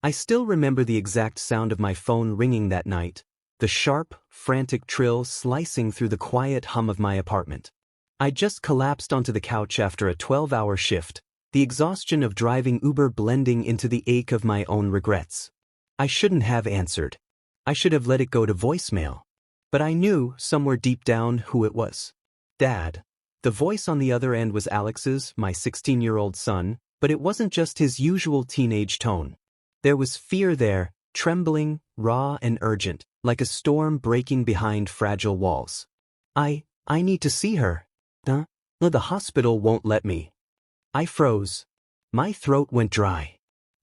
I still remember the exact sound of my phone ringing that night, the sharp, frantic trill slicing through the quiet hum of my apartment. I just collapsed onto the couch after a 12-hour shift, the exhaustion of driving Uber blending into the ache of my own regrets. I shouldn't have answered. I should have let it go to voicemail. But I knew, somewhere deep down, who it was. Dad. The voice on the other end was Alex's, my 16-year-old son, but it wasn't just his usual teenage tone. There was fear there, trembling, raw and urgent, like a storm breaking behind fragile walls. I need to see her. No, the hospital won't let me. I froze. My throat went dry.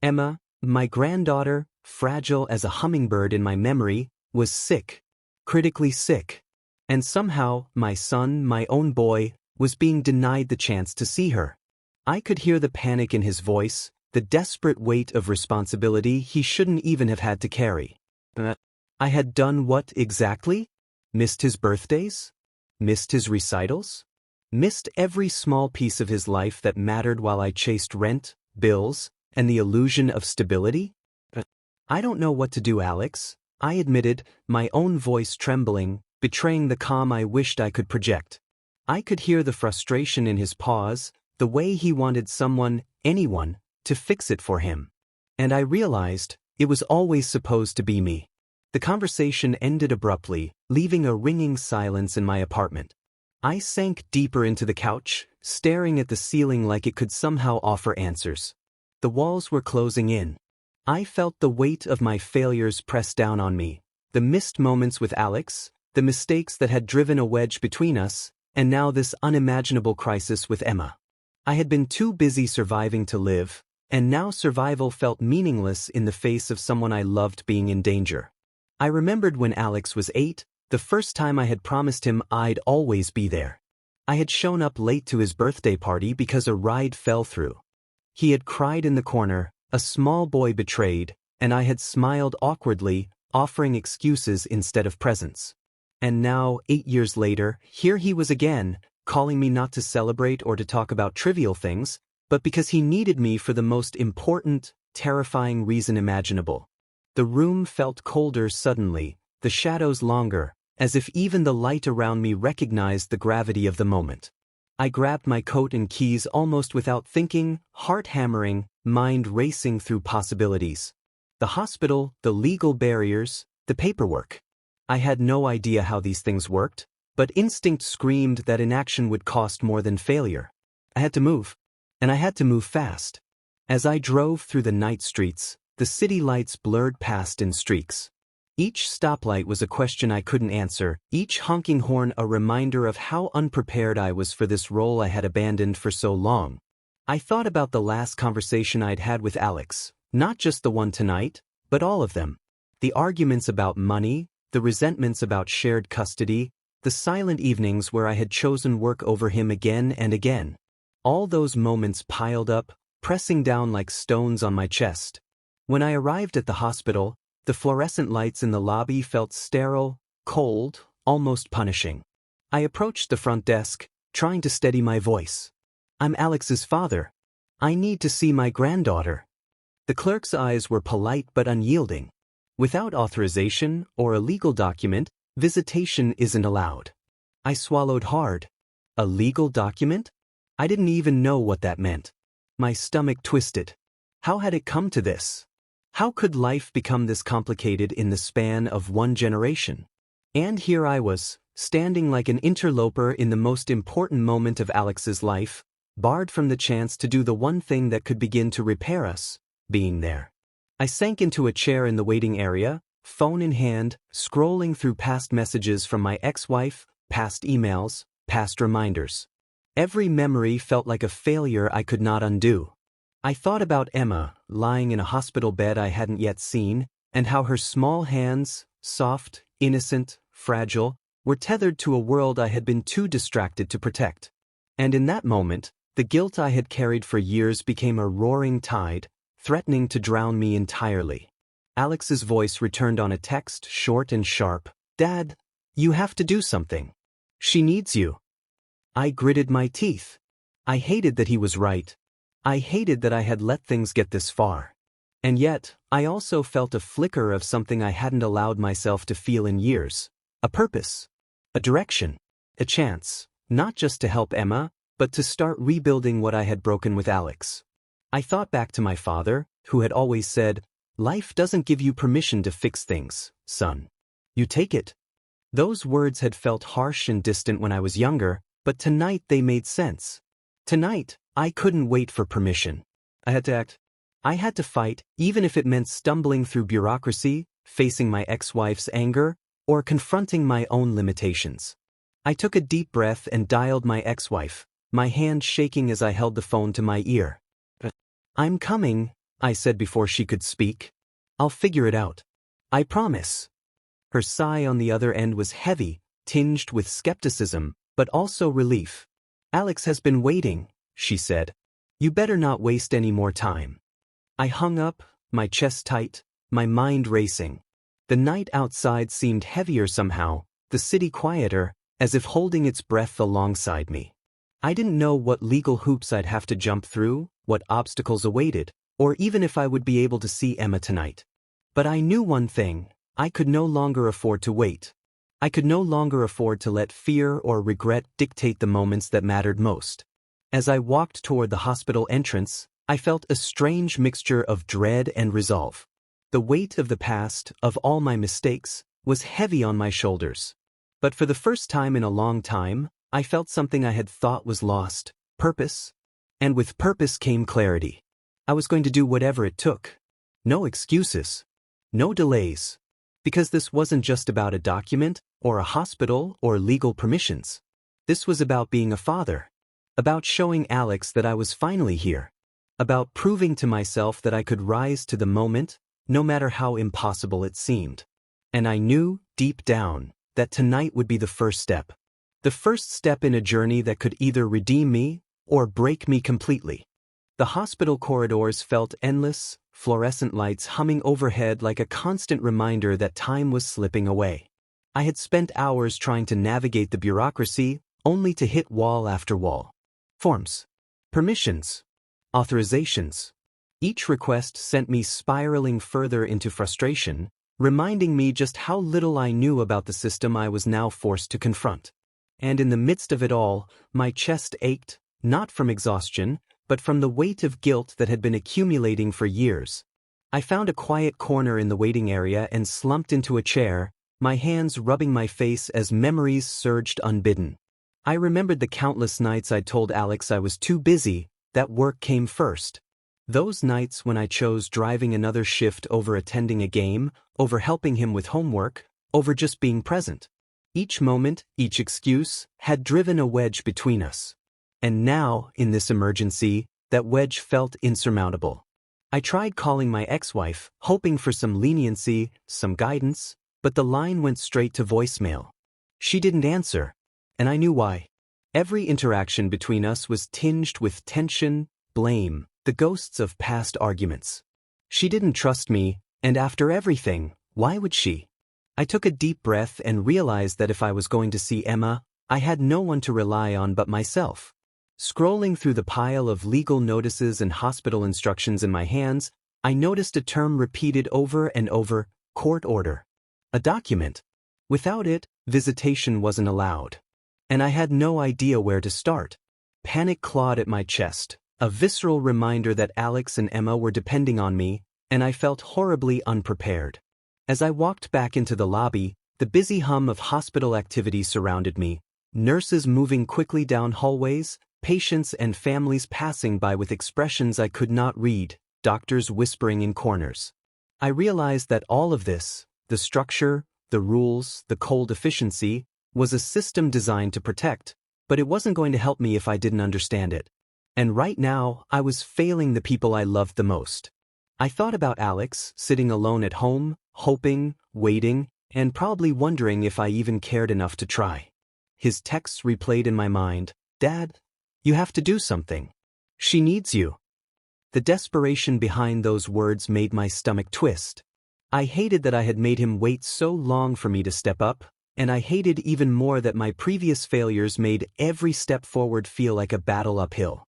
Emma, my granddaughter, fragile as a hummingbird in my memory, was sick. Critically sick. And somehow, my son, my own boy, was being denied the chance to see her. I could hear the panic in his voice, the desperate weight of responsibility he shouldn't even have had to carry. I had done what exactly? Missed his birthdays? Missed his recitals? Missed every small piece of his life that mattered while I chased rent, bills, and the illusion of stability? I don't know what to do, Alex, I admitted, my own voice trembling, betraying the calm I wished I could project. I could hear the frustration in his pause, the way he wanted someone, anyone, to fix it for him. And I realized, it was always supposed to be me. The conversation ended abruptly, leaving a ringing silence in my apartment. I sank deeper into the couch, staring at the ceiling like it could somehow offer answers. The walls were closing in. I felt the weight of my failures press down on me, the missed moments with Alex, the mistakes that had driven a wedge between us, and now this unimaginable crisis with Emma. I had been too busy surviving to live, and now survival felt meaningless in the face of someone I loved being in danger. I remembered when Alex was 8, the first time I had promised him I'd always be there. I had shown up late to his birthday party because a ride fell through. He had cried in the corner, a small boy betrayed, and I had smiled awkwardly, offering excuses instead of presents. And now, 8 years later, here he was again, calling me not to celebrate or to talk about trivial things, but because he needed me for the most important, terrifying reason imaginable. The room felt colder suddenly, the shadows longer, as if even the light around me recognized the gravity of the moment. I grabbed my coat and keys almost without thinking, heart hammering, mind racing through possibilities. The hospital, the legal barriers, the paperwork. I had no idea how these things worked, but instinct screamed that inaction would cost more than failure. I had to move. And I had to move fast. As I drove through the night streets, the city lights blurred past in streaks. Each stoplight was a question I couldn't answer, each honking horn a reminder of how unprepared I was for this role I had abandoned for so long. I thought about the last conversation I'd had with Alex, not just the one tonight, but all of them. The arguments about money, the resentments about shared custody, the silent evenings where I had chosen work over him again and again. All those moments piled up, pressing down like stones on my chest. When I arrived at the hospital, the fluorescent lights in the lobby felt sterile, cold, almost punishing. I approached the front desk, trying to steady my voice. "I'm Alex's father. I need to see my granddaughter." The clerk's eyes were polite but unyielding. Without authorization or a legal document, visitation isn't allowed. I swallowed hard. A legal document? I didn't even know what that meant. My stomach twisted. How had it come to this? How could life become this complicated in the span of one generation? And here I was, standing like an interloper in the most important moment of Alex's life, barred from the chance to do the one thing that could begin to repair us, being there. I sank into a chair in the waiting area, phone in hand, scrolling through past messages from my ex-wife, past emails, past reminders. Every memory felt like a failure I could not undo. I thought about Emma, lying in a hospital bed I hadn't yet seen, and how her small hands, soft, innocent, fragile, were tethered to a world I had been too distracted to protect. And in that moment, the guilt I had carried for years became a roaring tide, threatening to drown me entirely. Alex's voice returned on a text, short and sharp. "Dad, you have to do something. She needs you." I gritted my teeth. I hated that he was right. I hated that I had let things get this far. And yet, I also felt a flicker of something I hadn't allowed myself to feel in years. A purpose. A direction. A chance. Not just to help Emma, but to start rebuilding what I had broken with Alex. I thought back to my father, who had always said, "Life doesn't give you permission to fix things, son. You take it." Those words had felt harsh and distant when I was younger, but tonight they made sense. Tonight, I couldn't wait for permission. I had to act. I had to fight, even if it meant stumbling through bureaucracy, facing my ex-wife's anger, or confronting my own limitations. I took a deep breath and dialed my ex-wife, my hand shaking as I held the phone to my ear. "I'm coming," I said before she could speak. "I'll figure it out. I promise." Her sigh on the other end was heavy, tinged with skepticism, but also relief. "Alex has been waiting," she said. "You better not waste any more time." I hung up, my chest tight, my mind racing. The night outside seemed heavier somehow, the city quieter, as if holding its breath alongside me. I didn't know what legal hoops I'd have to jump through, what obstacles awaited, or even if I would be able to see Emma tonight. But I knew one thing: I could no longer afford to wait. I could no longer afford to let fear or regret dictate the moments that mattered most. As I walked toward the hospital entrance, I felt a strange mixture of dread and resolve. The weight of the past, of all my mistakes, was heavy on my shoulders. But for the first time in a long time, I felt something I had thought was lost: purpose. And with purpose came clarity. I was going to do whatever it took. No excuses. No delays. Because this wasn't just about a document, or a hospital, or legal permissions. This was about being a father. About showing Alex that I was finally here. About proving to myself that I could rise to the moment, no matter how impossible it seemed. And I knew, deep down, that tonight would be the first step. The first step in a journey that could either redeem me, or break me completely. The hospital corridors felt endless, fluorescent lights humming overhead like a constant reminder that time was slipping away. I had spent hours trying to navigate the bureaucracy, only to hit wall after wall. Forms. Permissions. Authorizations. Each request sent me spiraling further into frustration, reminding me just how little I knew about the system I was now forced to confront. And in the midst of it all, my chest ached, not from exhaustion, but from the weight of guilt that had been accumulating for years. I found a quiet corner in the waiting area and slumped into a chair, my hands rubbing my face as memories surged unbidden. I remembered the countless nights I'd told Alex I was too busy, that work came first. Those nights when I chose driving another shift over attending a game, over helping him with homework, over just being present. Each moment, each excuse, had driven a wedge between us. And now, in this emergency, that wedge felt insurmountable. I tried calling my ex-wife, hoping for some leniency, some guidance, but the line went straight to voicemail. She didn't answer, and I knew why. Every interaction between us was tinged with tension, blame, the ghosts of past arguments. She didn't trust me, and after everything, why would she? I took a deep breath and realized that if I was going to see Emma, I had no one to rely on but myself. Scrolling through the pile of legal notices and hospital instructions in my hands, I noticed a term repeated over and over: court order. A document. Without it, visitation wasn't allowed. And I had no idea where to start. Panic clawed at my chest, a visceral reminder that Alex and Emma were depending on me, and I felt horribly unprepared. As I walked back into the lobby, the busy hum of hospital activity surrounded me, nurses moving quickly down hallways, patients and families passing by with expressions I could not read, doctors whispering in corners. I realized that all of this, the structure, the rules, the cold efficiency, was a system designed to protect, but it wasn't going to help me if I didn't understand it. And right now, I was failing the people I loved the most. I thought about Alex, sitting alone at home, hoping, waiting, and probably wondering if I even cared enough to try. His texts replayed in my mind: "Dad, you have to do something. She needs you." The desperation behind those words made my stomach twist. I hated that I had made him wait so long for me to step up, and I hated even more that my previous failures made every step forward feel like a battle uphill.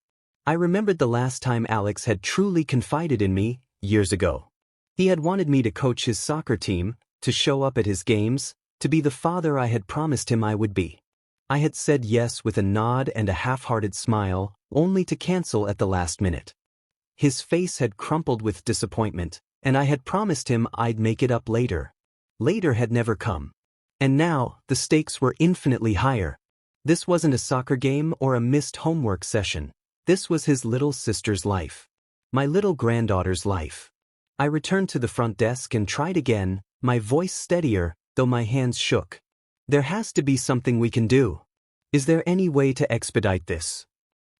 I remembered the last time Alex had truly confided in me, years ago. He had wanted me to coach his soccer team, to show up at his games, to be the father I had promised him I would be. I had said yes with a nod and a half-hearted smile, only to cancel at the last minute. His face had crumpled with disappointment, and I had promised him I'd make it up later. Later had never come. And now, the stakes were infinitely higher. This wasn't a soccer game or a missed homework session. This was his little sister's life. My little granddaughter's life. I returned to the front desk and tried again, my voice steadier, though my hands shook. There has to be something we can do. Is there any way to expedite this?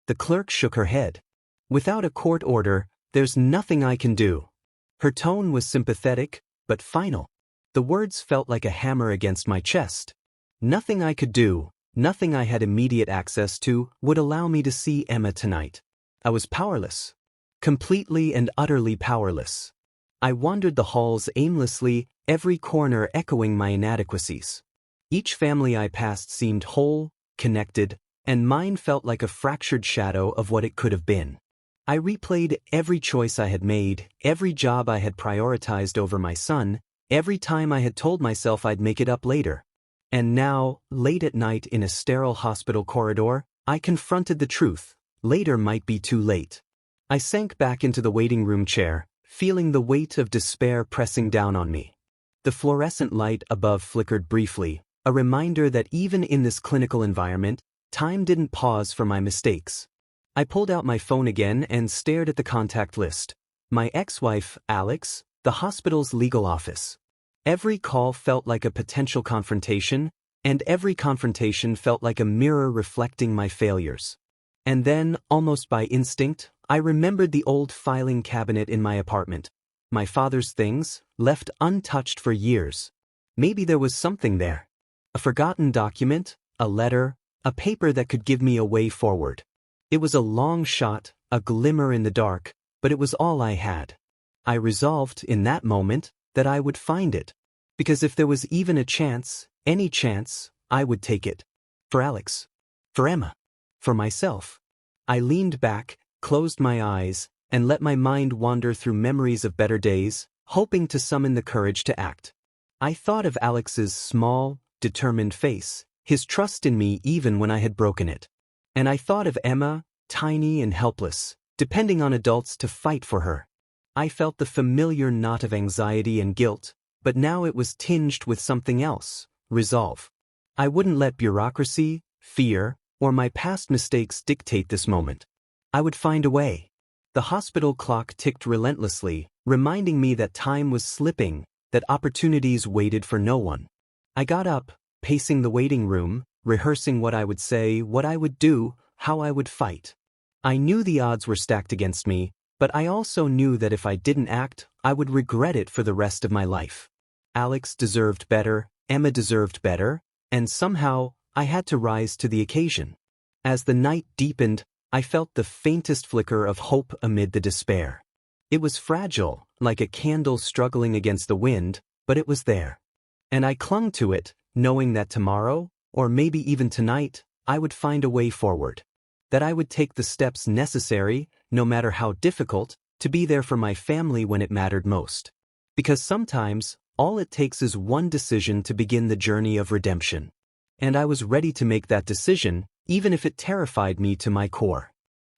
The clerk shook her head. Without a court order, there's nothing I can do. Her tone was sympathetic, but final. The words felt like a hammer against my chest. Nothing I could do, nothing I had immediate access to, would allow me to see Emma tonight. I was powerless. Completely and utterly powerless. I wandered the halls aimlessly, every corner echoing my inadequacies. Each family I passed seemed whole, connected, and mine felt like a fractured shadow of what it could have been. I replayed every choice I had made, every job I had prioritized over my son, every time I had told myself I'd make it up later. And now, late at night in a sterile hospital corridor, I confronted the truth. Later might be too late. I sank back into the waiting room chair, feeling the weight of despair pressing down on me. The fluorescent light above flickered briefly, a reminder that even in this clinical environment, time didn't pause for my mistakes. I pulled out my phone again and stared at the contact list. My ex-wife, Alex, the hospital's legal office. Every call felt like a potential confrontation, and every confrontation felt like a mirror reflecting my failures. And then, almost by instinct, I remembered the old filing cabinet in my apartment. My father's things, left untouched for years. Maybe there was something there. A forgotten document, a letter, a paper that could give me a way forward. It was a long shot, a glimmer in the dark, but it was all I had. I resolved, in that moment, that I would find it. Because if there was even a chance, any chance, I would take it. For Alex. For Emma. For myself. I leaned back, closed my eyes, and let my mind wander through memories of better days, hoping to summon the courage to act. I thought of Alex's small, determined face, his trust in me even when I had broken it. And I thought of Emma, tiny and helpless, depending on adults to fight for her. I felt the familiar knot of anxiety and guilt, but now it was tinged with something else, resolve. I wouldn't let bureaucracy, fear, or my past mistakes dictate this moment. I would find a way. The hospital clock ticked relentlessly, reminding me that time was slipping, that opportunities waited for no one. I got up, pacing the waiting room, rehearsing what I would say, what I would do, how I would fight. I knew the odds were stacked against me, but I also knew that if I didn't act, I would regret it for the rest of my life. Alex deserved better, Emma deserved better, and somehow, I had to rise to the occasion. As the night deepened, I felt the faintest flicker of hope amid the despair. It was fragile, like a candle struggling against the wind, but it was there. And I clung to it, knowing that tomorrow, or maybe even tonight, I would find a way forward. That I would take the steps necessary, no matter how difficult, to be there for my family when it mattered most. Because sometimes, all it takes is one decision to begin the journey of redemption. And I was ready to make that decision, even if it terrified me to my core.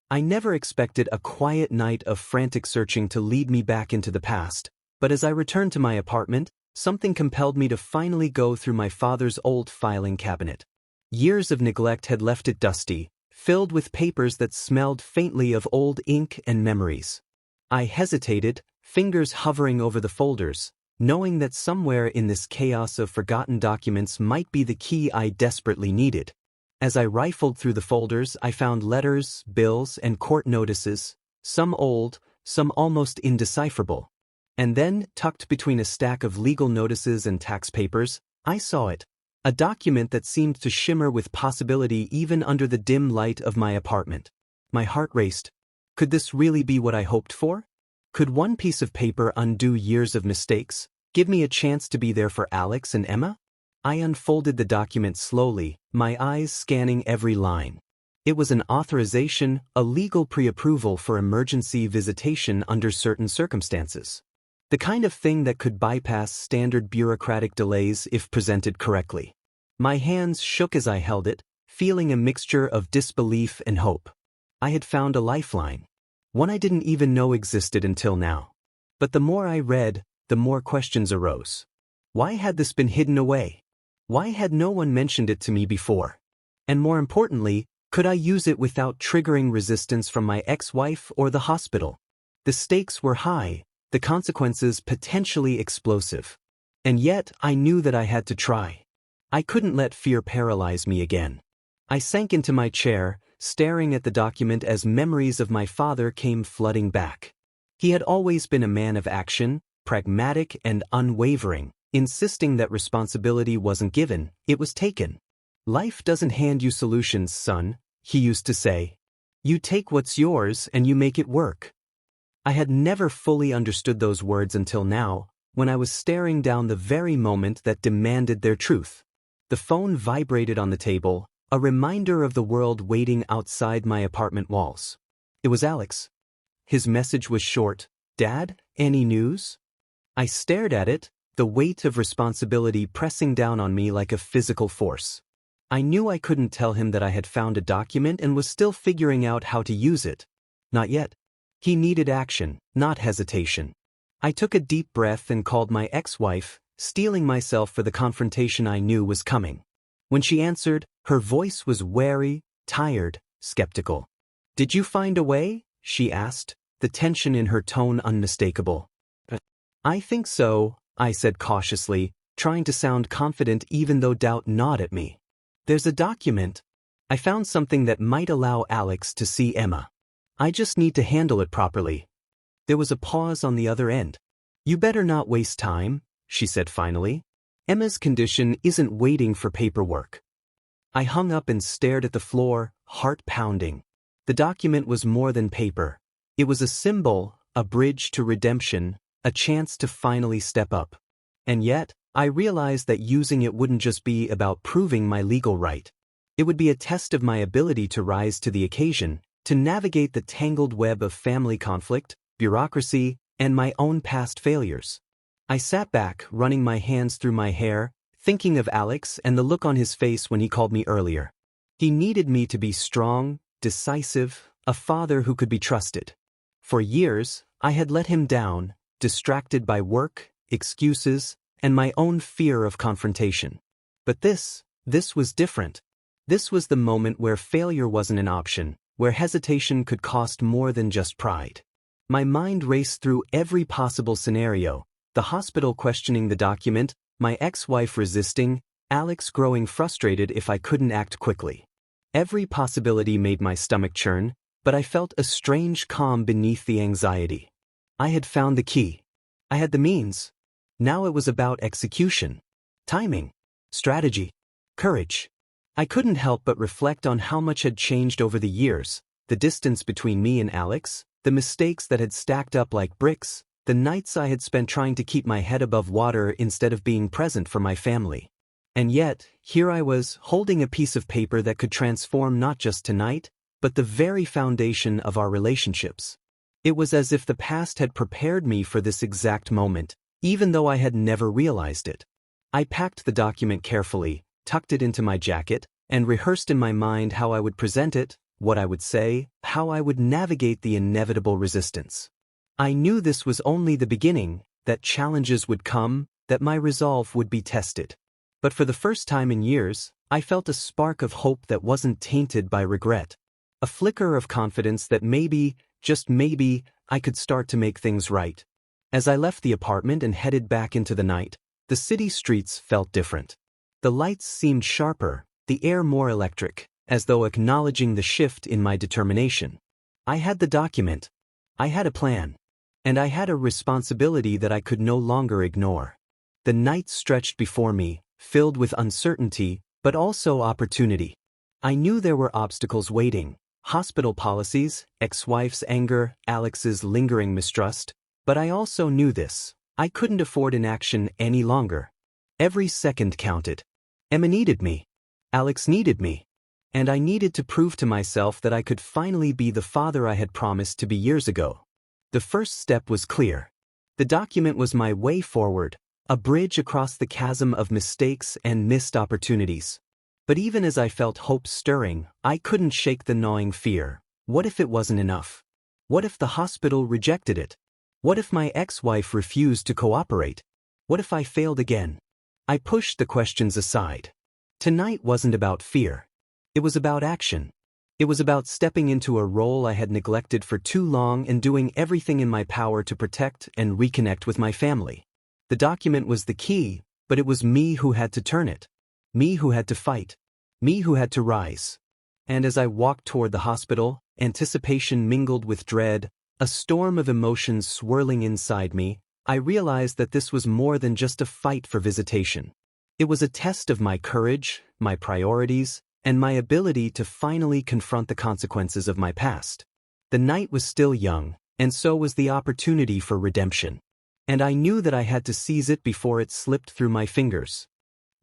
I never expected a quiet night of frantic searching to lead me back into the past, but as I returned to my apartment, something compelled me to finally go through my father's old filing cabinet. Years of neglect had left it dusty, filled with papers that smelled faintly of old ink and memories. I hesitated, fingers hovering over the folders, knowing that somewhere in this chaos of forgotten documents might be the key I desperately needed. As I rifled through the folders, I found letters, bills, and court notices, some old, some almost indecipherable. And then, tucked between a stack of legal notices and tax papers, I saw it. A document that seemed to shimmer with possibility even under the dim light of my apartment. My heart raced. Could this really be what I hoped for? Could one piece of paper undo years of mistakes, give me a chance to be there for Alex and Emma? I unfolded the document slowly, my eyes scanning every line. It was an authorization, a legal pre-approval for emergency visitation under certain circumstances. The kind of thing that could bypass standard bureaucratic delays if presented correctly. My hands shook as I held it, feeling a mixture of disbelief and hope. I had found a lifeline. One I didn't even know existed until now. But the more I read, the more questions arose. Why had this been hidden away? Why had no one mentioned it to me before? And more importantly, could I use it without triggering resistance from my ex-wife or the hospital? The stakes were high, the consequences potentially explosive. And yet, I knew that I had to try. I couldn't let fear paralyze me again. I sank into my chair, staring at the document as memories of my father came flooding back. He had always been a man of action, pragmatic and unwavering, insisting that responsibility wasn't given, it was taken. Life doesn't hand you solutions, son, he used to say. You take what's yours and you make it work. I had never fully understood those words until now, when I was staring down the very moment that demanded their truth. The phone vibrated on the table, a reminder of the world waiting outside my apartment walls. It was Alex. His message was short. Dad, any news? I stared at it, the weight of responsibility pressing down on me like a physical force. I knew I couldn't tell him that I had found a document and was still figuring out how to use it. Not yet. He needed action, not hesitation. I took a deep breath and called my ex-wife, steeling myself for the confrontation I knew was coming. When she answered, her voice was wary, tired, skeptical. Did you find a way? She asked, the tension in her tone unmistakable. I think so, I said cautiously, trying to sound confident even though doubt gnawed at me. There's a document. I found something that might allow Alex to see Emma. I just need to handle it properly. There was a pause on the other end. You better not waste time, she said finally. Emma's condition isn't waiting for paperwork. I hung up and stared at the floor, heart pounding. The document was more than paper. It was a symbol, a bridge to redemption, a chance to finally step up. And yet, I realized that using it wouldn't just be about proving my legal right. It would be a test of my ability to rise to the occasion, to navigate the tangled web of family conflict, bureaucracy, and my own past failures. I sat back, running my hands through my hair, thinking of Alex and the look on his face when he called me earlier. He needed me to be strong, decisive, a father who could be trusted. For years, I had let him down, distracted by work, excuses, and my own fear of confrontation. But this was different. This was the moment where failure wasn't an option, where hesitation could cost more than just pride. My mind raced through every possible scenario, the hospital questioning the document, my ex-wife resisting, Alex growing frustrated if I couldn't act quickly. Every possibility made my stomach churn, but I felt a strange calm beneath the anxiety. I had found the key. I had the means. Now it was about execution. Timing. Strategy. Courage. I couldn't help but reflect on how much had changed over the years, the distance between me and Alex, the mistakes that had stacked up like bricks, the nights I had spent trying to keep my head above water instead of being present for my family. And yet, here I was, holding a piece of paper that could transform not just tonight, but the very foundation of our relationships. It was as if the past had prepared me for this exact moment, even though I had never realized it. I packed the document carefully, tucked it into my jacket, and rehearsed in my mind how I would present it, what I would say, how I would navigate the inevitable resistance. I knew this was only the beginning, that challenges would come, that my resolve would be tested. But for the first time in years, I felt a spark of hope that wasn't tainted by regret. A flicker of confidence that maybe, just maybe, I could start to make things right. As I left the apartment and headed back into the night, the city streets felt different. The lights seemed sharper, the air more electric, as though acknowledging the shift in my determination. I had the document. I had a plan. And I had a responsibility that I could no longer ignore. The night stretched before me, filled with uncertainty, but also opportunity. I knew there were obstacles waiting, hospital policies, ex-wife's anger, Alex's lingering mistrust, but I also knew this. I couldn't afford inaction any longer. Every second counted. Emma needed me. Alex needed me. And I needed to prove to myself that I could finally be the father I had promised to be years ago. The first step was clear. The document was my way forward, a bridge across the chasm of mistakes and missed opportunities. But even as I felt hope stirring, I couldn't shake the gnawing fear. What if it wasn't enough? What if the hospital rejected it? What if my ex-wife refused to cooperate? What if I failed again? I pushed the questions aside. Tonight wasn't about fear. It was about action. It was about stepping into a role I had neglected for too long and doing everything in my power to protect and reconnect with my family. The document was the key, but it was me who had to turn it. Me who had to fight. Me who had to rise. And as I walked toward the hospital, anticipation mingled with dread, a storm of emotions swirling inside me, I realized that this was more than just a fight for visitation. It was a test of my courage, my priorities, and my ability to finally confront the consequences of my past. The night was still young, and so was the opportunity for redemption. And I knew that I had to seize it before it slipped through my fingers.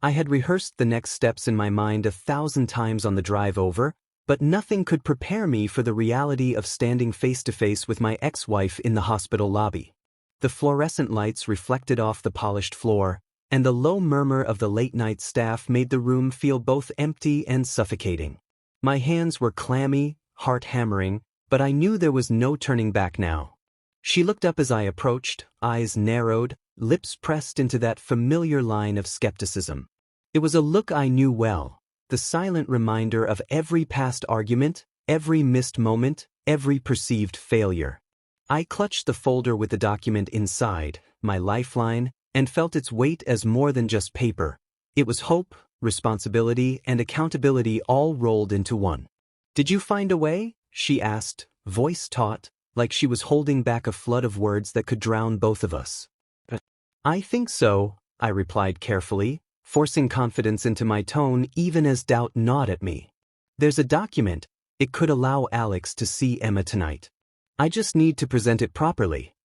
I had rehearsed the next steps in my mind 1,000 times on the drive over, but nothing could prepare me for the reality of standing face to face with my ex-wife in the hospital lobby. The fluorescent lights reflected off the polished floor, and the low murmur of the late-night staff made the room feel both empty and suffocating. My hands were clammy, heart-hammering, but I knew there was no turning back now. She looked up as I approached, eyes narrowed, lips pressed into that familiar line of skepticism. It was a look I knew well, the silent reminder of every past argument, every missed moment, every perceived failure. I clutched the folder with the document inside, my lifeline, and felt its weight as more than just paper. It was hope, responsibility, and accountability all rolled into one. "Did you find a way?" she asked, voice taut, like she was holding back a flood of words that could drown both of us. "I think so," I replied carefully, forcing confidence into my tone even as doubt gnawed at me. "There's a document. It could allow Alex to see Emma tonight. I just need to present it properly."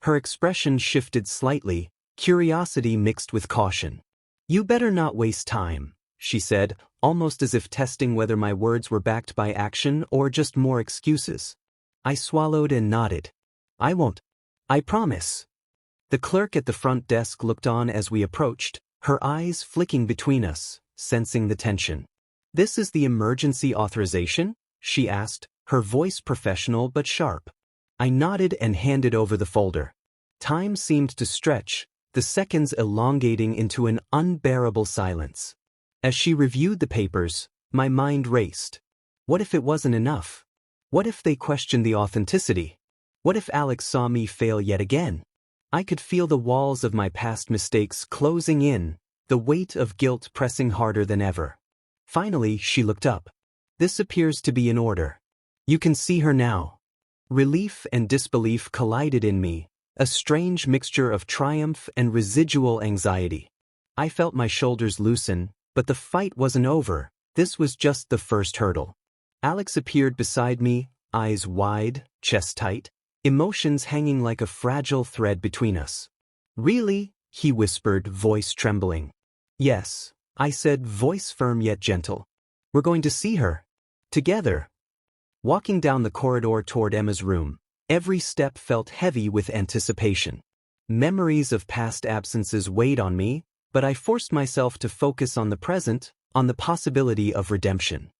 Her expression shifted slightly, curiosity mixed with caution. "You better not waste time," she said, almost as if testing whether my words were backed by action or just more excuses. I swallowed and nodded. "I won't. I promise." The clerk at the front desk looked on as we approached, her eyes flicking between us, sensing the tension. "This is the emergency authorization?" she asked, her voice professional but sharp. I nodded and handed over the folder. Time seemed to stretch, the seconds elongating into an unbearable silence. As she reviewed the papers, my mind raced. What if it wasn't enough? What if they questioned the authenticity? What if Alex saw me fail yet again? I could feel the walls of my past mistakes closing in, the weight of guilt pressing harder than ever. Finally, she looked up. "This appears to be in order. You can see her now." Relief and disbelief collided in me, a strange mixture of triumph and residual anxiety. I felt my shoulders loosen, but the fight wasn't over. This was just the first hurdle. Alex appeared beside me, eyes wide, chest tight, emotions hanging like a fragile thread between us. "Really?" he whispered, voice trembling. "Yes," I said, voice firm yet gentle. "We're going to see her. Together." Walking down the corridor toward Emma's room, every step felt heavy with anticipation. Memories of past absences weighed on me, but I forced myself to focus on the present, on the possibility of redemption.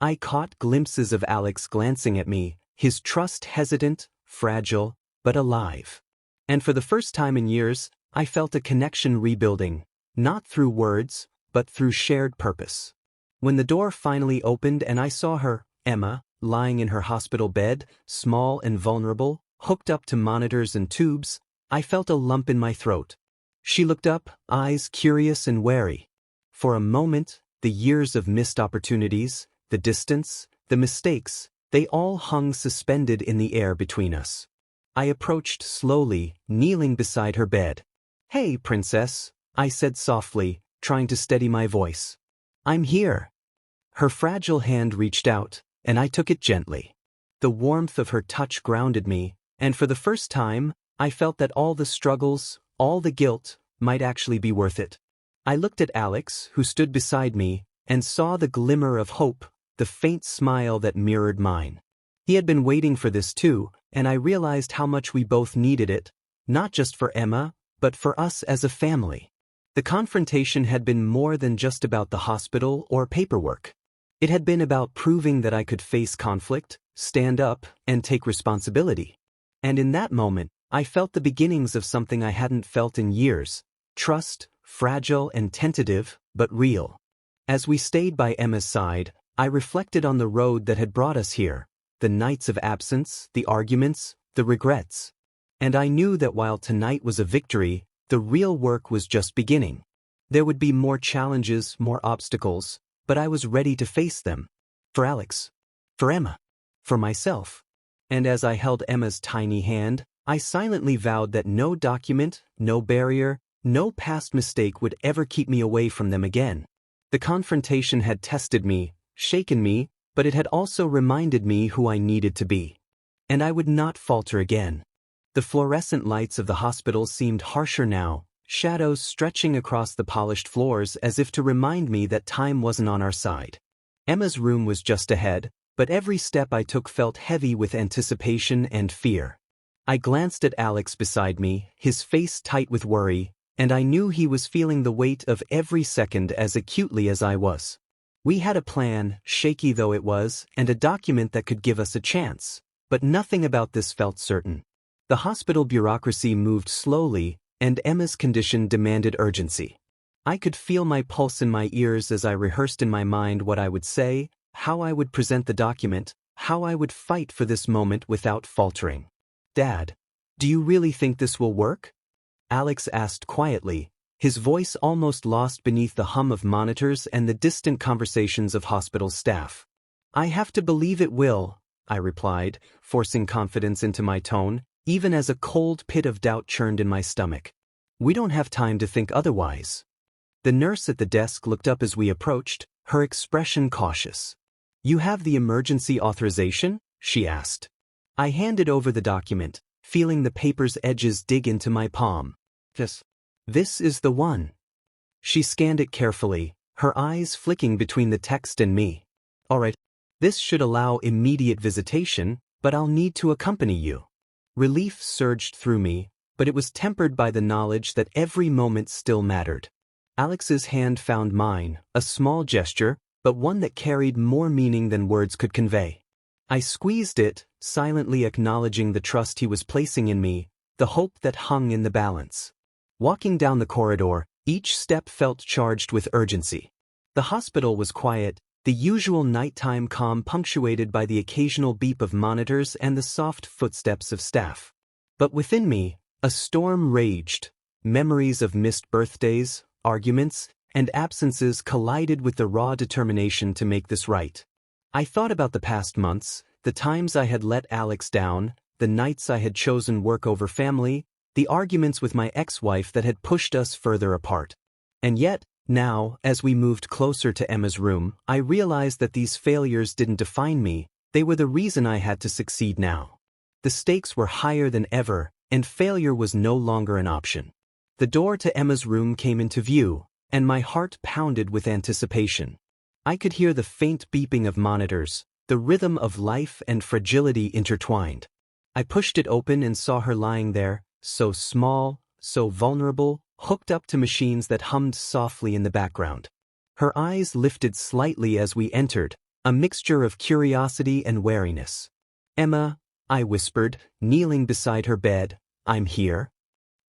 I caught glimpses of Alex glancing at me, his trust hesitant, fragile, but alive. And for the first time in years, I felt a connection rebuilding, not through words, but through shared purpose. When the door finally opened and I saw her, Emma, lying in her hospital bed, small and vulnerable, hooked up to monitors and tubes, I felt a lump in my throat. She looked up, eyes curious and wary. For a moment, the years of missed opportunities, the distance, the mistakes, they all hung suspended in the air between us. I approached slowly, kneeling beside her bed. "Hey, princess," I said softly, trying to steady my voice. "I'm here." Her fragile hand reached out, and I took it gently. The warmth of her touch grounded me, and for the first time, I felt that all the struggles, all the guilt, might actually be worth it. I looked at Alex, who stood beside me, and saw the glimmer of hope, the faint smile that mirrored mine. He had been waiting for this too, and I realized how much we both needed it, not just for Emma, but for us as a family. The confrontation had been more than just about the hospital or paperwork. It had been about proving that I could face conflict, stand up, and take responsibility. And in that moment, I felt the beginnings of something I hadn't felt in years: trust, fragile and tentative, but real. As we stayed by Emma's side, I reflected on the road that had brought us here, the nights of absence, the arguments, the regrets. And I knew that while tonight was a victory, the real work was just beginning. There would be more challenges, more obstacles, but I was ready to face them. For Alex. For Emma. For myself. And as I held Emma's tiny hand, I silently vowed that no document, no barrier, no past mistake would ever keep me away from them again. The confrontation had tested me, shaken me, but it had also reminded me who I needed to be. And I would not falter again. The fluorescent lights of the hospital seemed harsher now, shadows stretching across the polished floors as if to remind me that time wasn't on our side. Emma's room was just ahead, but every step I took felt heavy with anticipation and fear. I glanced at Alex beside me, his face tight with worry, and I knew he was feeling the weight of every second as acutely as I was. We had a plan, shaky though it was, and a document that could give us a chance, but nothing about this felt certain. The hospital bureaucracy moved slowly, and Emma's condition demanded urgency. I could feel my pulse in my ears as I rehearsed in my mind what I would say, how I would present the document, how I would fight for this moment without faltering. "Dad, do you really think this will work?" Alex asked quietly, his voice almost lost beneath the hum of monitors and the distant conversations of hospital staff. "I have to believe it will," I replied, forcing confidence into my tone, even as a cold pit of doubt churned in my stomach. "We don't have time to think otherwise." The nurse at the desk looked up as we approached, her expression cautious. "You have the emergency authorization?" she asked. I handed over the document, feeling the paper's edges dig into my palm. This is the one." She scanned it carefully, her eyes flicking between the text and me. "All right, this should allow immediate visitation, but I'll need to accompany you." Relief surged through me, but it was tempered by the knowledge that every moment still mattered. Alex's hand found mine, a small gesture, but one that carried more meaning than words could convey. I squeezed it, silently acknowledging the trust he was placing in me, the hope that hung in the balance. Walking down the corridor, each step felt charged with urgency. The hospital was quiet, the usual nighttime calm punctuated by the occasional beep of monitors and the soft footsteps of staff. But within me, a storm raged. Memories of missed birthdays, arguments, and absences collided with the raw determination to make this right. I thought about the past months, the times I had let Alex down, the nights I had chosen work over family, the arguments with my ex-wife that had pushed us further apart. And yet, now, as we moved closer to Emma's room, I realized that these failures didn't define me, they were the reason I had to succeed now. The stakes were higher than ever, and failure was no longer an option. The door to Emma's room came into view, and my heart pounded with anticipation. I could hear the faint beeping of monitors, the rhythm of life and fragility intertwined. I pushed it open and saw her lying there, so small, so vulnerable, hooked up to machines that hummed softly in the background. Her eyes lifted slightly as we entered, a mixture of curiosity and wariness. "Emma," I whispered, kneeling beside her bed, "I'm here."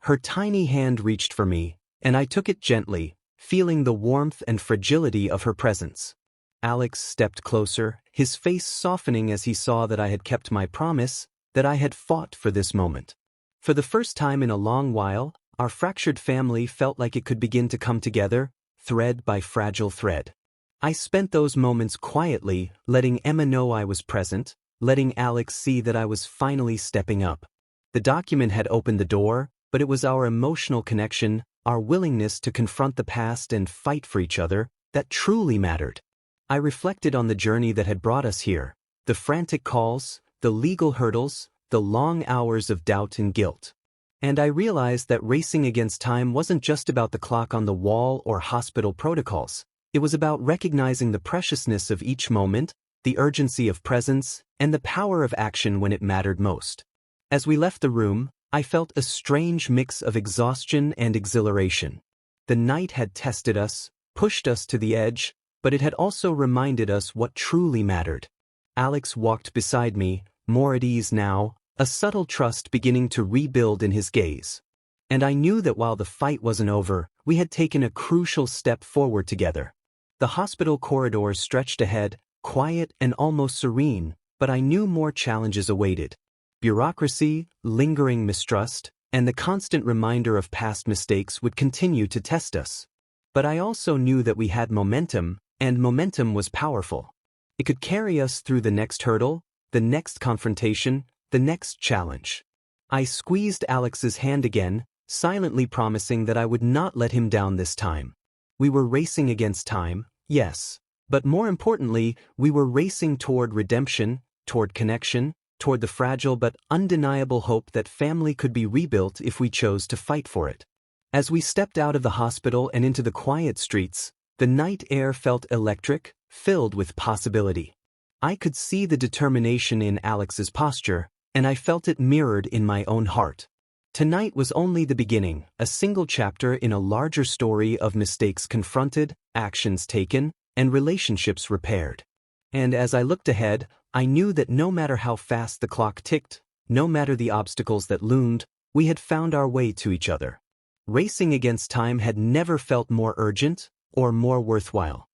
Her tiny hand reached for me, and I took it gently, feeling the warmth and fragility of her presence. Alex stepped closer, his face softening as he saw that I had kept my promise, that I had fought for this moment. For the first time in a long while, our fractured family felt like it could begin to come together, thread by fragile thread. I spent those moments quietly, letting Emma know I was present, letting Alex see that I was finally stepping up. The document had opened the door, but it was our emotional connection, our willingness to confront the past and fight for each other, that truly mattered. I reflected on the journey that had brought us here, the frantic calls, the legal hurdles, the long hours of doubt and guilt. And I realized that racing against time wasn't just about the clock on the wall or hospital protocols. It was about recognizing the preciousness of each moment, the urgency of presence, and the power of action when it mattered most. As we left the room, I felt a strange mix of exhaustion and exhilaration. The night had tested us, pushed us to the edge, but it had also reminded us what truly mattered. Alex walked beside me, more at ease now, a subtle trust beginning to rebuild in his gaze. And I knew that while the fight wasn't over, we had taken a crucial step forward together. The hospital corridors stretched ahead, quiet and almost serene, but I knew more challenges awaited. Bureaucracy, lingering mistrust, and the constant reminder of past mistakes would continue to test us. But I also knew that we had momentum, and momentum was powerful. It could carry us through the next hurdle, the next confrontation, the next challenge. I squeezed Alex's hand again, silently promising that I would not let him down this time. We were racing against time, yes, but more importantly, we were racing toward redemption, toward connection, toward the fragile but undeniable hope that family could be rebuilt if we chose to fight for it. As we stepped out of the hospital and into the quiet streets, the night air felt electric, filled with possibility. I could see the determination in Alex's posture, and I felt it mirrored in my own heart. Tonight was only the beginning, a single chapter in a larger story of mistakes confronted, actions taken, and relationships repaired. And as I looked ahead, I knew that no matter how fast the clock ticked, no matter the obstacles that loomed, we had found our way to each other. Racing against time had never felt more urgent or more worthwhile.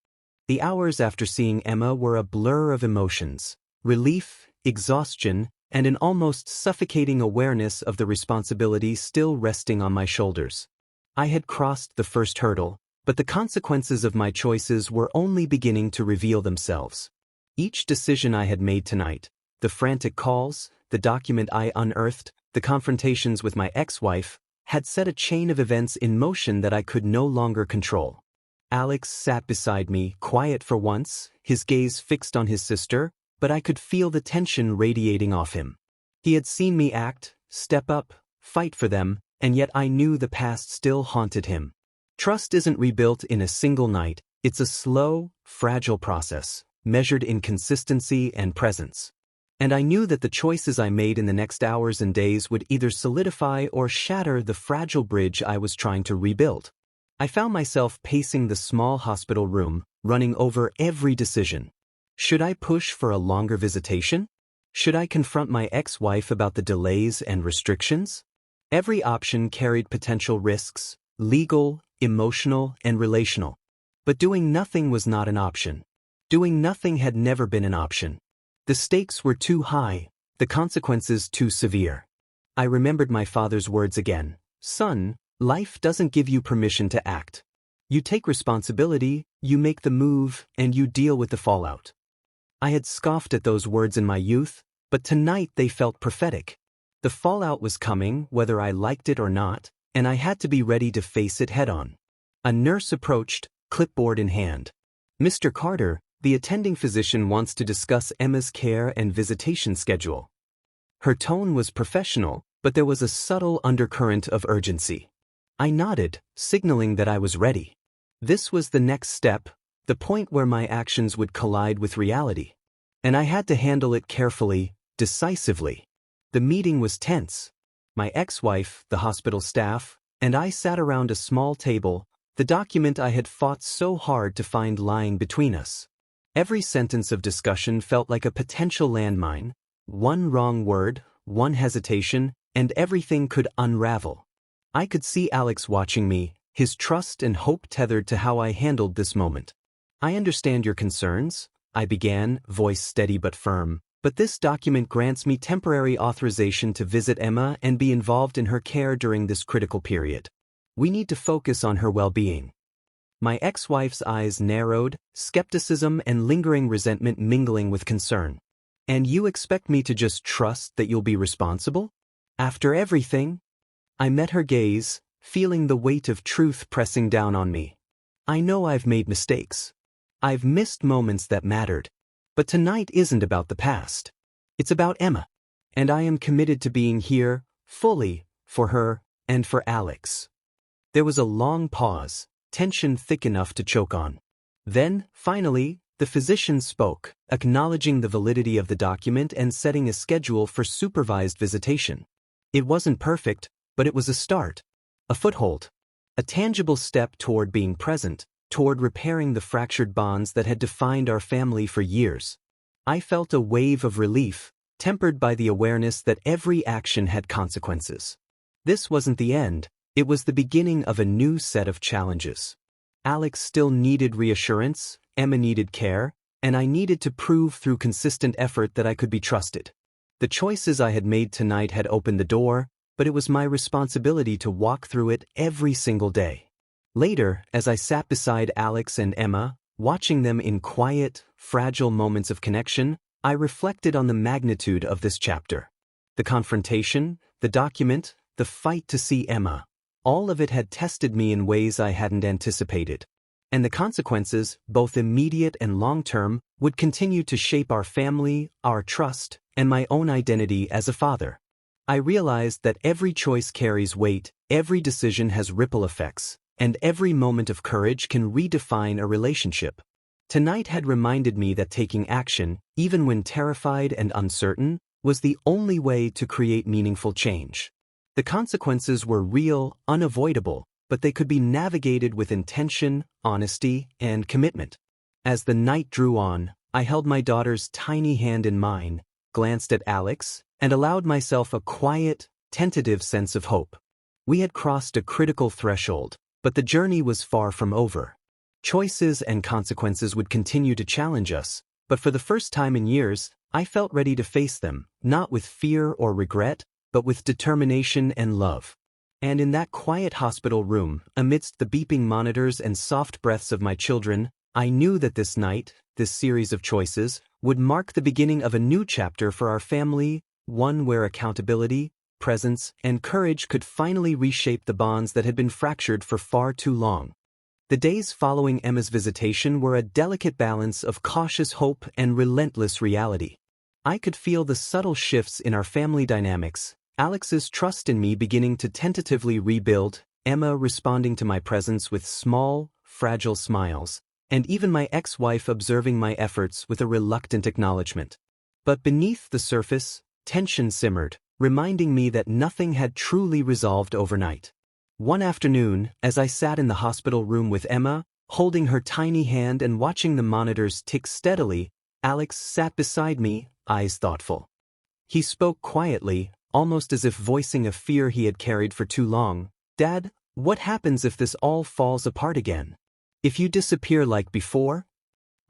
The hours after seeing Emma were a blur of emotions, relief, exhaustion, and an almost suffocating awareness of the responsibility still resting on my shoulders. I had crossed the first hurdle, but the consequences of my choices were only beginning to reveal themselves. Each decision I had made tonight, the frantic calls, the document I unearthed, the confrontations with my ex-wife, had set a chain of events in motion that I could no longer control. Alex sat beside me, quiet for once, his gaze fixed on his sister, but I could feel the tension radiating off him. He had seen me act, step up, fight for them, and yet I knew the past still haunted him. Trust isn't rebuilt in a single night, it's a slow, fragile process, measured in consistency and presence. And I knew that the choices I made in the next hours and days would either solidify or shatter the fragile bridge I was trying to rebuild. I found myself pacing the small hospital room, running over every decision. Should I push for a longer visitation? Should I confront my ex-wife about the delays and restrictions? Every option carried potential risks, legal, emotional, and relational. But doing nothing was not an option. Doing nothing had never been an option. The stakes were too high, the consequences too severe. I remembered my father's words again. Son, life doesn't give you permission to act. You take responsibility, you make the move, and you deal with the fallout. I had scoffed at those words in my youth, but tonight they felt prophetic. The fallout was coming, whether I liked it or not, and I had to be ready to face it head-on. A nurse approached, clipboard in hand. Mr. Carter, the attending physician wants to discuss Emma's care and visitation schedule. Her tone was professional, but there was a subtle undercurrent of urgency. I nodded, signaling that I was ready. This was the next step, the point where my actions would collide with reality. And I had to handle it carefully, decisively. The meeting was tense. My ex-wife, the hospital staff, and I sat around a small table, the document I had fought so hard to find lying between us. Every sentence of discussion felt like a potential landmine. One wrong word, one hesitation, and everything could unravel. I could see Alex watching me, his trust and hope tethered to how I handled this moment. I understand your concerns, I began, voice steady but firm, but this document grants me temporary authorization to visit Emma and be involved in her care during this critical period. We need to focus on her well-being. My ex-wife's eyes narrowed, skepticism and lingering resentment mingling with concern. And you expect me to just trust that you'll be responsible? After everything? I met her gaze, feeling the weight of truth pressing down on me. I know I've made mistakes. I've missed moments that mattered. But tonight isn't about the past. It's about Emma. And I am committed to being here, fully, for her, and for Alex. There was a long pause, tension thick enough to choke on. Then, finally, the physician spoke, acknowledging the validity of the document and setting a schedule for supervised visitation. It wasn't perfect, but it was a start. A foothold. A tangible step toward being present, toward repairing the fractured bonds that had defined our family for years. I felt a wave of relief, tempered by the awareness that every action had consequences. This wasn't the end, it was the beginning of a new set of challenges. Alex still needed reassurance, Emma needed care, and I needed to prove through consistent effort that I could be trusted. The choices I had made tonight had opened the door, but it was my responsibility to walk through it every single day. Later, as I sat beside Alex and Emma, watching them in quiet, fragile moments of connection, I reflected on the magnitude of this chapter. The confrontation, the document, the fight to see Emma. All of it had tested me in ways I hadn't anticipated. And the consequences, both immediate and long-term, would continue to shape our family, our trust, and my own identity as a father. I realized that every choice carries weight, every decision has ripple effects, and every moment of courage can redefine a relationship. Tonight had reminded me that taking action, even when terrified and uncertain, was the only way to create meaningful change. The consequences were real, unavoidable, but they could be navigated with intention, honesty, and commitment. As the night drew on, I held my daughter's tiny hand in mine, glanced at Alex, and allowed myself a quiet, tentative sense of hope. We had crossed a critical threshold, but the journey was far from over. Choices and consequences would continue to challenge us, but for the first time in years, I felt ready to face them, not with fear or regret, but with determination and love. And in that quiet hospital room, amidst the beeping monitors and soft breaths of my children, I knew that this night, this series of choices, would mark the beginning of a new chapter for our family, one where accountability, presence, and courage could finally reshape the bonds that had been fractured for far too long. The days following Emma's visitation were a delicate balance of cautious hope and relentless reality. I could feel the subtle shifts in our family dynamics, Alex's trust in me beginning to tentatively rebuild, Emma responding to my presence with small, fragile smiles, and even my ex-wife observing my efforts with a reluctant acknowledgement. But beneath the surface, tension simmered, reminding me that nothing had truly resolved overnight. One afternoon, as I sat in the hospital room with Emma, holding her tiny hand and watching the monitors tick steadily, Alex sat beside me, eyes thoughtful. He spoke quietly, almost as if voicing a fear he had carried for too long. "Dad, what happens if this all falls apart again? If you disappear like before?"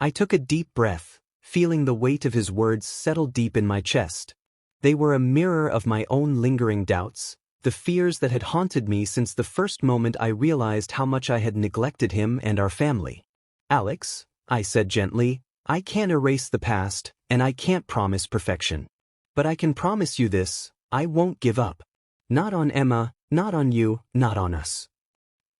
I took a deep breath, feeling the weight of his words settle deep in my chest. They were a mirror of my own lingering doubts, the fears that had haunted me since the first moment I realized how much I had neglected him and our family. "Alex," I said gently, "I can't erase the past, and I can't promise perfection. But I can promise you this, I won't give up. Not on Emma, not on you, not on us."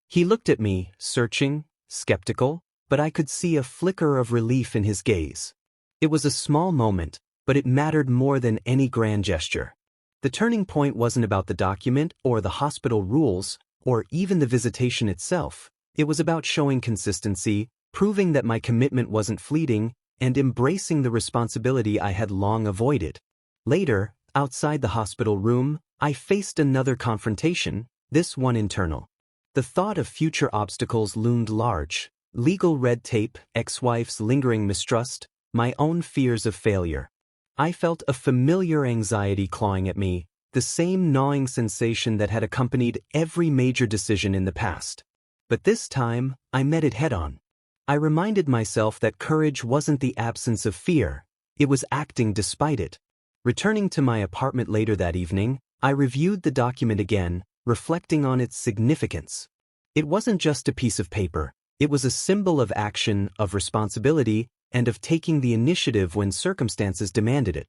He looked at me, searching, skeptical, but I could see a flicker of relief in his gaze. It was a small moment, but it mattered more than any grand gesture. The turning point wasn't about the document or the hospital rules, or even the visitation itself. It was about showing consistency, proving that my commitment wasn't fleeting, and embracing the responsibility I had long avoided. Later, outside the hospital room, I faced another confrontation, this one internal. The thought of future obstacles loomed large: legal red tape, ex-wife's lingering mistrust, my own fears of failure. I felt a familiar anxiety clawing at me, the same gnawing sensation that had accompanied every major decision in the past. But this time, I met it head-on. I reminded myself that courage wasn't the absence of fear, it was acting despite it. Returning to my apartment later that evening, I reviewed the document again, reflecting on its significance. It wasn't just a piece of paper, it was a symbol of action, of responsibility, and of taking the initiative when circumstances demanded it.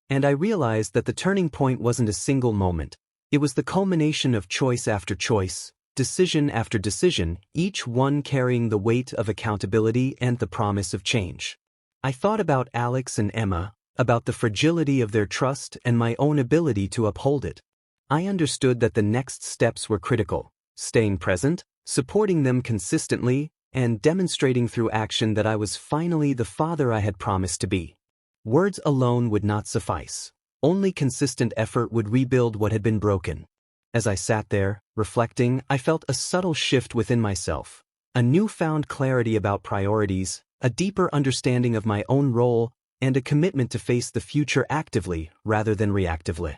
And I realized that the turning point wasn't a single moment. It was the culmination of choice after choice, decision after decision, each one carrying the weight of accountability and the promise of change. I thought about Alex and Emma, about the fragility of their trust and my own ability to uphold it. I understood that the next steps were critical: staying present, supporting them consistently, and demonstrating through action that I was finally the father I had promised to be. Words alone would not suffice. Only consistent effort would rebuild what had been broken. As I sat there, reflecting, I felt a subtle shift within myself. A newfound clarity about priorities, a deeper understanding of my own role, and a commitment to face the future actively rather than reactively.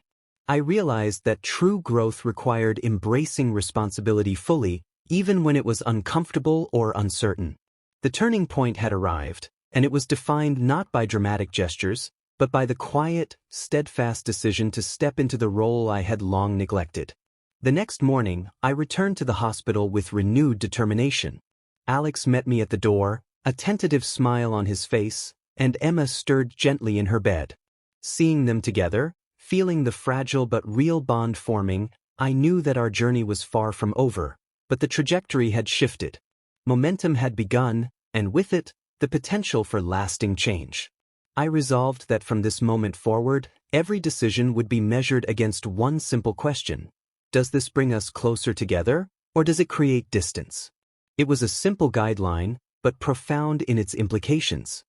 I realized that true growth required embracing responsibility fully, even when it was uncomfortable or uncertain. The turning point had arrived, and it was defined not by dramatic gestures, but by the quiet, steadfast decision to step into the role I had long neglected. The next morning, I returned to the hospital with renewed determination. Alex met me at the door, a tentative smile on his face, and Emma stirred gently in her bed. Seeing them together, feeling the fragile but real bond forming, I knew that our journey was far from over, but the trajectory had shifted. Momentum had begun, and with it, the potential for lasting change. I resolved that from this moment forward, every decision would be measured against one simple question. Does this bring us closer together, or does it create distance? It was a simple guideline, but profound in its implications.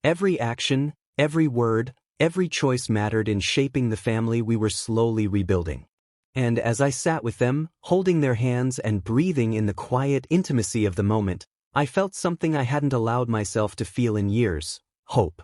Every action, every word, every choice mattered in shaping the family we were slowly rebuilding. And as I sat with them, holding their hands and breathing in the quiet intimacy of the moment, I felt something I hadn't allowed myself to feel in years: hope.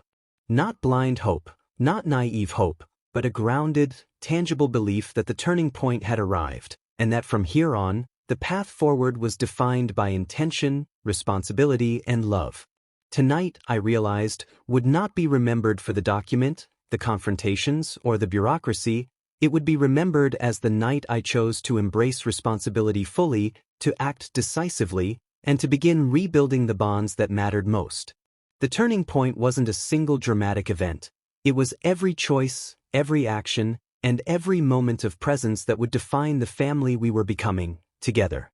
Not blind hope, not naive hope, but a grounded, tangible belief that the turning point had arrived, and that from here on, the path forward was defined by intention, responsibility, and love. Tonight, I realized, would not be remembered for the document, the confrontations, or the bureaucracy. It would be remembered as the night I chose to embrace responsibility fully, to act decisively, and to begin rebuilding the bonds that mattered most. The turning point wasn't a single dramatic event. It was every choice, every action, and every moment of presence that would define the family we were becoming, together.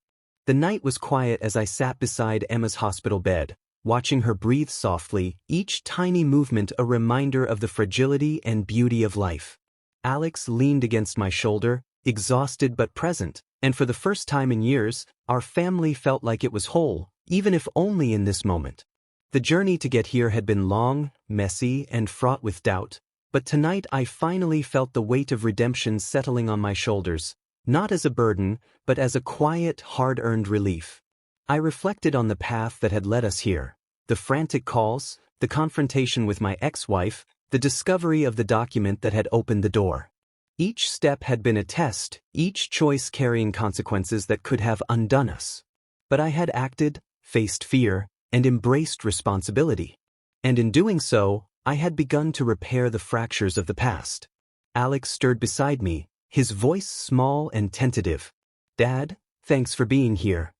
The night was quiet as I sat beside Emma's hospital bed, watching her breathe softly, each tiny movement a reminder of the fragility and beauty of life. Alex leaned against my shoulder, exhausted but present, and for the first time in years, our family felt like it was whole, even if only in this moment. The journey to get here had been long, messy, and fraught with doubt, but tonight I finally felt the weight of redemption settling on my shoulders, not as a burden, but as a quiet, hard-earned relief. I reflected on the path that had led us here: the frantic calls, the confrontation with my ex-wife, the discovery of the document that had opened the door. Each step had been a test, each choice carrying consequences that could have undone us. But I had acted, faced fear, and embraced responsibility. And in doing so, I had begun to repair the fractures of the past. Alex stirred beside me, his voice small and tentative. "Dad, thanks for being here."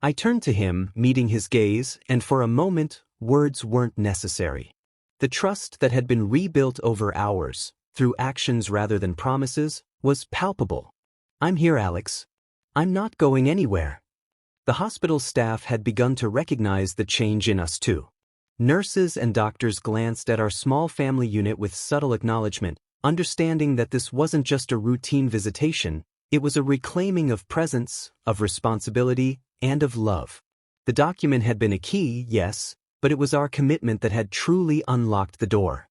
I turned to him, meeting his gaze, and for a moment, words weren't necessary. The trust that had been rebuilt over hours, through actions rather than promises, was palpable. "I'm here, Alex. I'm not going anywhere." The hospital staff had begun to recognize the change in us too. Nurses and doctors glanced at our small family unit with subtle acknowledgement, understanding that this wasn't just a routine visitation, it was a reclaiming of presence, of responsibility, and of love. The document had been a key, yes, but it was our commitment that had truly unlocked the door.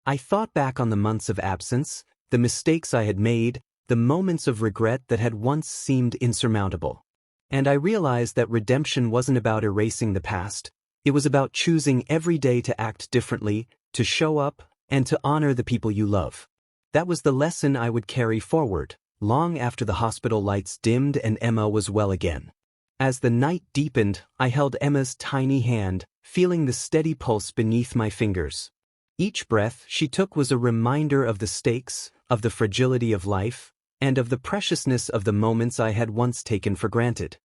I thought back on the months of absence, the mistakes I had made, the moments of regret that had once seemed insurmountable. And I realized that redemption wasn't about erasing the past, it was about choosing every day to act differently, to show up, and to honor the people you love. That was the lesson I would carry forward, long after the hospital lights dimmed and Emma was well again. As the night deepened, I held Emma's tiny hand, feeling the steady pulse beneath my fingers. Each breath she took was a reminder of the stakes, of the fragility of life, and of the preciousness of the moments I had once taken for granted.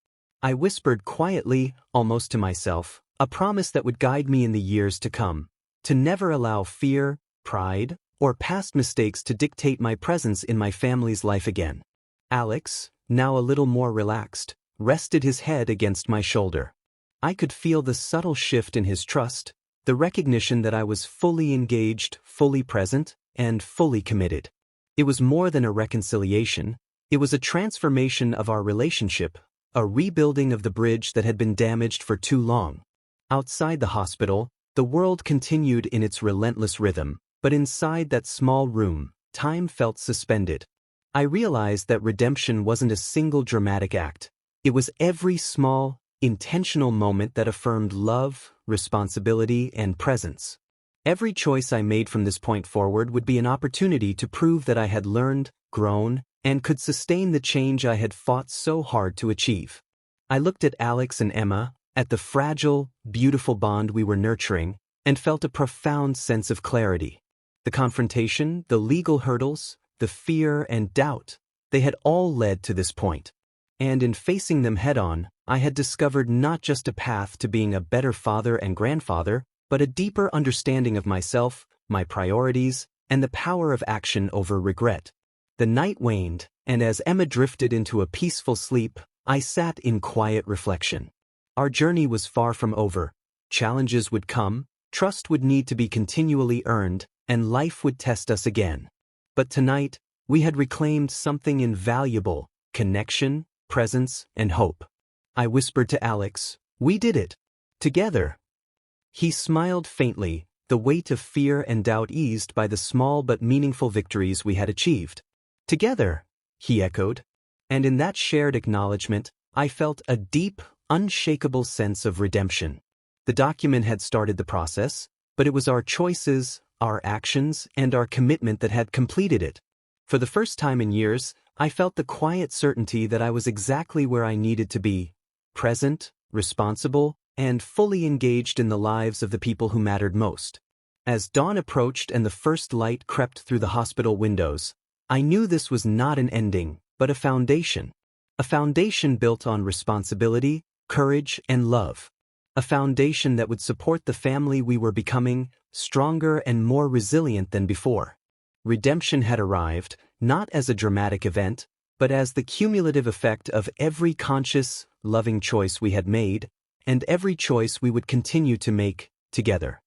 I whispered quietly, almost to myself, a promise that would guide me in the years to come, to never allow fear, pride, or past mistakes to dictate my presence in my family's life again. Alex, now a little more relaxed, rested his head against my shoulder. I could feel the subtle shift in his trust, the recognition that I was fully engaged, fully present, and fully committed. It was more than a reconciliation, it was a transformation of our relationship, a rebuilding of the bridge that had been damaged for too long. Outside the hospital, the world continued in its relentless rhythm, but inside that small room, time felt suspended. I realized that redemption wasn't a single dramatic act. It was every small, intentional moment that affirmed love, responsibility, and presence. Every choice I made from this point forward would be an opportunity to prove that I had learned, grown, and could sustain the change I had fought so hard to achieve. I looked at Alex and Emma, at the fragile, beautiful bond we were nurturing, and felt a profound sense of clarity. The confrontation, the legal hurdles, the fear and doubt, they had all led to this point. And in facing them head-on, I had discovered not just a path to being a better father and grandfather, but a deeper understanding of myself, my priorities, and the power of action over regret. The night waned, and as Emma drifted into a peaceful sleep, I sat in quiet reflection. Our journey was far from over. Challenges would come, trust would need to be continually earned, and life would test us again. But tonight, we had reclaimed something invaluable: connection, presence, and hope. I whispered to Alex, "We did it. Together." He smiled faintly, the weight of fear and doubt eased by the small but meaningful victories we had achieved. "Together," he echoed. And in that shared acknowledgement, I felt a deep, unshakable sense of redemption. The document had started the process, but it was our choices, our actions, and our commitment that had completed it. For the first time in years, I felt the quiet certainty that I was exactly where I needed to be: present, responsible, and fully engaged in the lives of the people who mattered most. As dawn approached and the first light crept through the hospital windows, I knew this was not an ending, but a foundation. A foundation built on responsibility, courage, and love. A foundation that would support the family we were becoming, stronger and more resilient than before. Redemption had arrived, not as a dramatic event, but as the cumulative effect of every conscious, loving choice we had made, and every choice we would continue to make together.